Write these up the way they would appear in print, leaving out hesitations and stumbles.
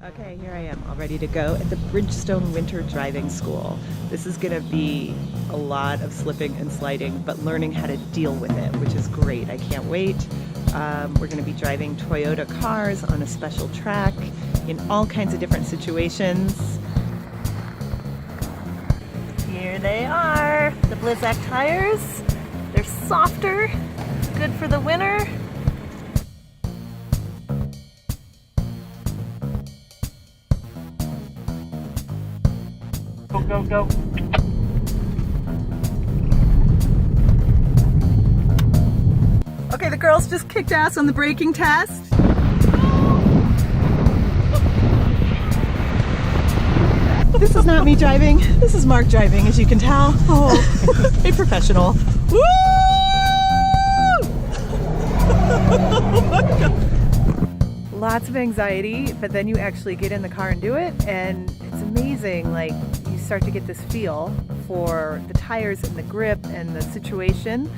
Okay, here I am, all ready to go at the Bridgestone Winter Driving School. This is going to be a lot of slipping and sliding, but learning how to deal with it, which is great. I can't wait. We're going to be driving Toyota cars on a special track in all kinds of different situations. Here they are, the Blizzak tires. They're softer, good for the winter. Go, go, go. Okay, the girls just kicked ass on the braking test. This is not me driving. This is Mark driving, as you can tell. Oh, a professional. Woo! Oh my God. Lots of anxiety, but then you actually get in the car and do it, and it's amazing. Like, you start to get this feel for the tires and the grip and the situation,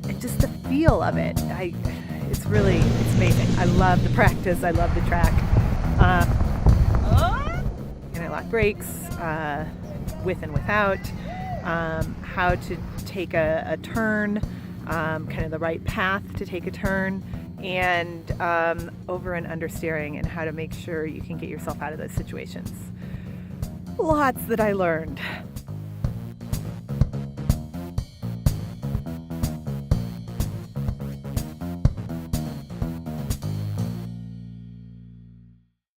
and just the feel of it. It's amazing. I love the practice. I love the track. And I lock brakes with and without. How to take a turn, kind of the right path to take a turn, and over and understeering, and how to make sure you can get yourself out of those situations. Lots that I learned.